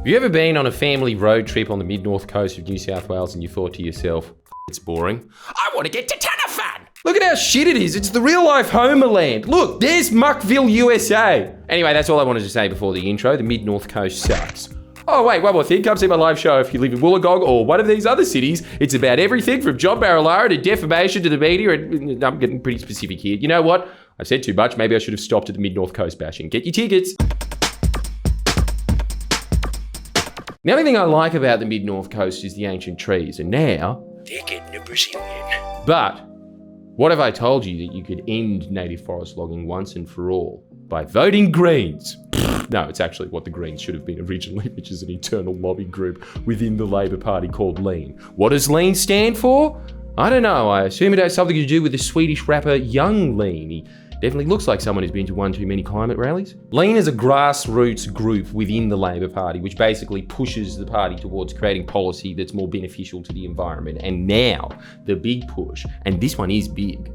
Have you ever been on a family road trip on the mid-north coast of New South Wales and you thought to yourself, it's boring? I want to get to Tanafan! Look at how shit it is. It's the real-life Homeland. Look, there's Muckville, USA. Anyway, that's all I wanted to say before the intro. The mid-north coast sucks. Oh, wait, one more thing. Come see my live show if you live in Wollongong or one of these other cities. It's about everything from John Barilaro to defamation to the media. And I'm getting pretty specific here. You know what? I've said too much. Maybe I should have stopped at the mid-north coast bashing. Get your tickets. The only thing I like about the mid-north coast is the ancient trees, and now they're getting a Brazilian. But what have I told you that you could end native forest logging once and for all by voting Greens? No, it's actually what the Greens should have been originally, which is an internal lobby group within the Labor Party called Lean. What does Lean stand for? I don't know. I assume it has something to do with the Swedish rapper Young Lean. He definitely looks like someone who's been to one too many climate rallies. Lean is a grassroots group within the Labor Party, which basically pushes the party towards creating policy that's more beneficial to the environment. And now, the big push, and this one is big,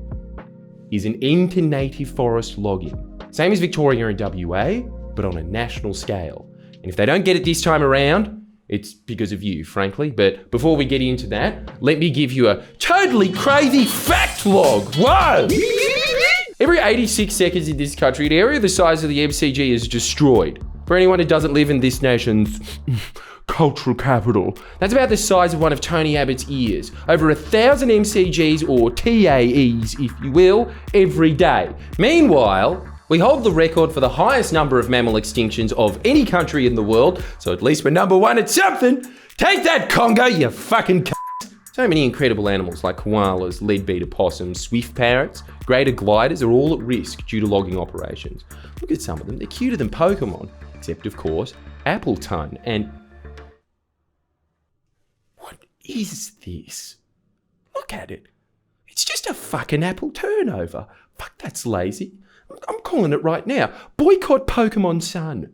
is an end to native forest logging. Same as Victoria and WA, but on a national scale. And if they don't get it this time around, it's because of you, frankly. But before we get into that, let me give you a totally crazy fact log. Whoa! Every 86 seconds in this country, an area the size of the MCG is destroyed. For anyone who doesn't live in this nation's cultural capital, that's about the size of one of Tony Abbott's ears. Over 1,000 MCGs, or TAEs, if you will, every day. Meanwhile, we hold the record for the highest number of mammal extinctions of any country in the world, so at least we're number one at something. Take that, Congo, you fucking c***. So many incredible animals like koalas, leadbeater possums, swift parrots, greater gliders are all at risk due to logging operations. Look at some of them, they're cuter than Pokemon, except of course, Appleton. And what is this? Look at it. It's just a fucking apple turnover. Fuck, that's lazy. I'm calling it right now. Boycott Pokemon Sun.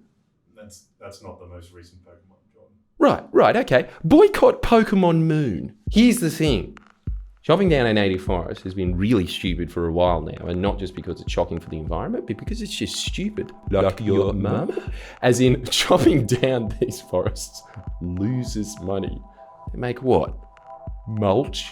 That's not the most recent Pokemon, John. Right, okay. Boycott Pokemon Moon. Here's the thing. Chopping down a native forest has been really stupid for a while now, and not just because it's shocking for the environment, but because it's just stupid. Like your mum? As in, chopping down these forests loses money. They make what? Mulch?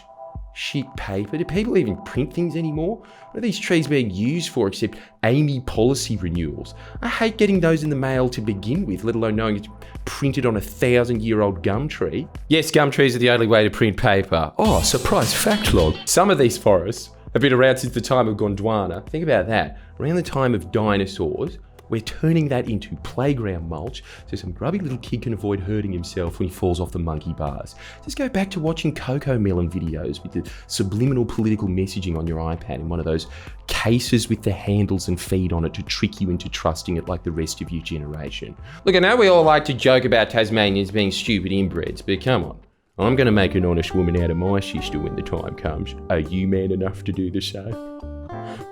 Sheet paper? Do people even print things anymore? What are these trees being used for except AAMI policy renewals? I hate getting those in the mail to begin with, let alone knowing it's printed on a 1,000-year-old gum tree. Yes, gum trees are the only way to print paper. Oh, surprise fact log. Some of these forests have been around since the time of Gondwana. Think about that. Around the time of dinosaurs, we're turning that into playground mulch so some grubby little kid can avoid hurting himself when he falls off the monkey bars. Just go back to watching Coco Melon videos with the subliminal political messaging on your iPad in one of those cases with the handles and feed on it to trick you into trusting it like the rest of your generation. Look, I know we all like to joke about Tasmanians being stupid inbreds, but come on. I'm going to make an honest woman out of my sister when the time comes. Are you man enough to do the same?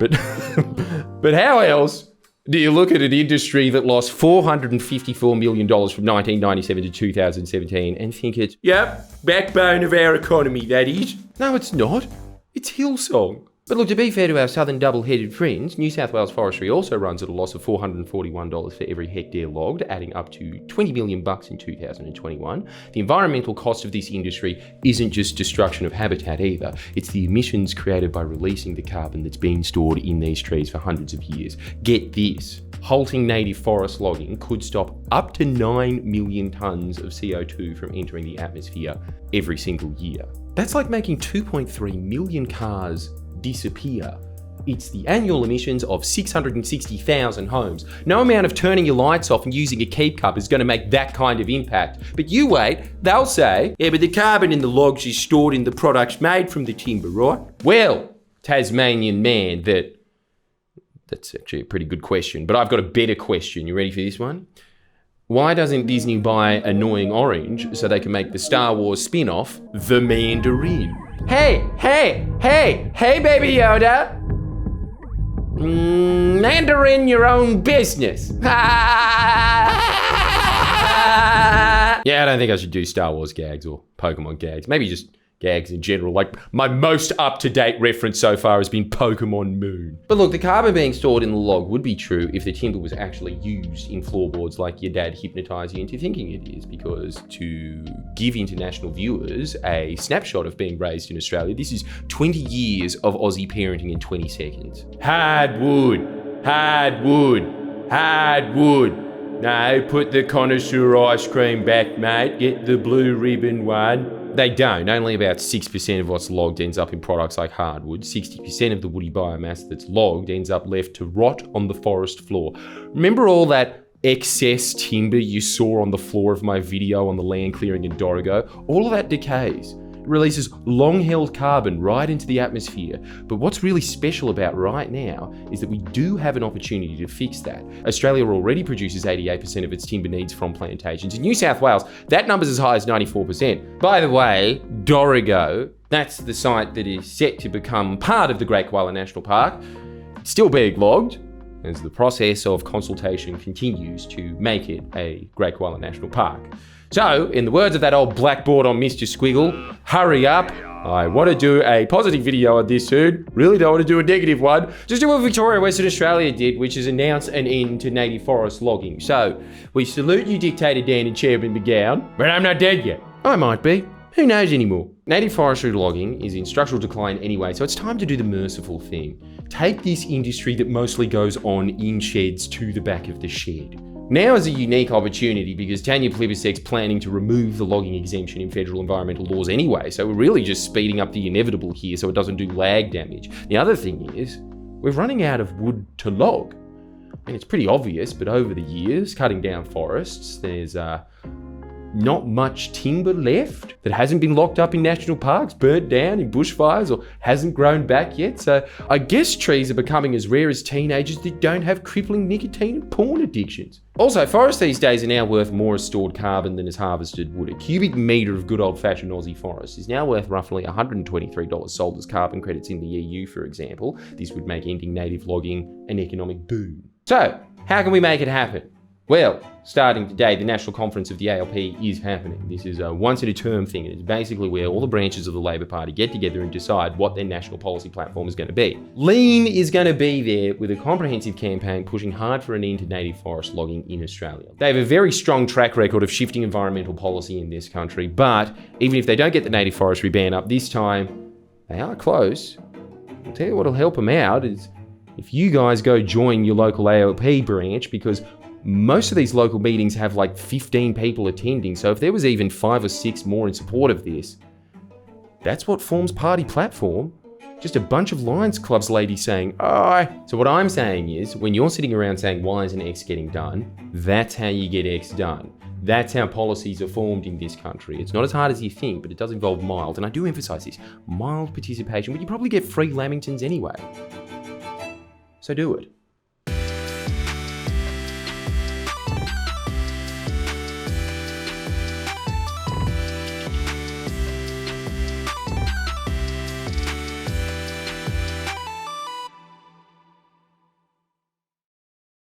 But how else do you look at an industry that lost $454 million from 1997 to 2017 and think it's, yep, backbone of our economy, that is? No, it's not. It's Hillsong. But look, to be fair to our southern double-headed friends, New South Wales Forestry also runs at a loss of $441 for every hectare logged, adding up to $20 million in 2021. The environmental cost of this industry isn't just destruction of habitat either. It's the emissions created by releasing the carbon that's been stored in these trees for hundreds of years. Get this. Halting native forest logging could stop up to 9 million tonnes of CO2 from entering the atmosphere every single year. That's like making 2.3 million cars disappear. It's the annual emissions of 660,000 homes. No amount of turning your lights off and using a keep cup is going to make that kind of impact. But you wait, they'll say, yeah, but the carbon in the logs is stored in the products made from the timber, right? Well, Tasmanian man, that's actually a pretty good question, but I've got a better question. You ready for this one? Why doesn't Disney buy Annoying Orange so they can make the Star Wars spin-off, The Mandarin? Hey, Baby Yoda. Mandarin your own business. Yeah, I don't think I should do Star Wars gags or Pokemon gags. Maybe just gags in general. Like, my most up-to-date reference so far has been Pokemon Moon. But look, the carbon being stored in the log would be true if the timber was actually used in floorboards like your dad hypnotised you into thinking it is, because to give international viewers a snapshot of being raised in Australia, this is 20 years of Aussie parenting in 20 seconds. Hardwood, hardwood, hardwood. No, put the connoisseur ice cream back, mate. Get the blue ribbon one. They don't. Only about 6% of what's logged ends up in products like hardwood. 60% of the woody biomass that's logged ends up left to rot on the forest floor. Remember all that excess timber you saw on the floor of my video on the land clearing in Dorrigo? All of that decays. It releases long-held carbon right into the atmosphere. But what's really special about right now is that we do have an opportunity to fix that. Australia already produces 88% of its timber needs from plantations. In New South Wales, that number's as high as 94%. By the way, Dorrigo, that's the site that is set to become part of the Great Koala National Park. It's still being logged as the process of consultation continues to make it a Great Koala National Park. So, in the words of that old blackboard on Mr. Squiggle, hurry up. I want to do a positive video on this soon. Really don't want to do a negative one. Just do what Victoria, Western Australia did, which is announce an end to native forest logging. So, we salute you, Dictator Dan and Chairman McGowan, but I'm not dead yet. I might be. Who knows anymore? Native forestry logging is in structural decline anyway, so it's time to do the merciful thing. Take this industry that mostly goes on in sheds to the back of the shed. Now is a unique opportunity because Tanya Plibersek's planning to remove the logging exemption in federal environmental laws anyway, so we're really just speeding up the inevitable here so it doesn't do lag damage. The other thing is, we're running out of wood to log. I mean, it's pretty obvious, but over the years, cutting down forests, there's not much timber left that hasn't been locked up in national parks, burnt down in bushfires, or hasn't grown back yet. So I guess trees are becoming as rare as teenagers that don't have crippling nicotine and porn addictions. Also, forests these days are now worth more as stored carbon than as harvested wood. A cubic metre of good old-fashioned Aussie forest is now worth roughly $123 sold as carbon credits in the EU, for example. This would make ending native logging an economic boom. So, how can we make it happen? Well, starting today, the National Conference of the ALP is happening. This is a once-in-a-term thing. It's basically where all the branches of the Labor Party get together and decide what their national policy platform is going to be. Lean is going to be there with a comprehensive campaign pushing hard for an end to native forest logging in Australia. They have a very strong track record of shifting environmental policy in this country, but even if they don't get the native forestry ban up this time, they are close. I'll tell you what'll help them out is if you guys go join your local ALP branch, because most of these local meetings have like 15 people attending, so if there was even 5 or 6 more in support of this, that's what forms party platform. Just a bunch of Lions Clubs ladies saying, "Aye." So what I'm saying is, when you're sitting around saying, "Why isn't X getting done?" that's how you get X done. That's how policies are formed in this country. It's not as hard as you think, but it does involve mild, and I do emphasize this, mild participation, but you probably get free Lamingtons anyway. So do it.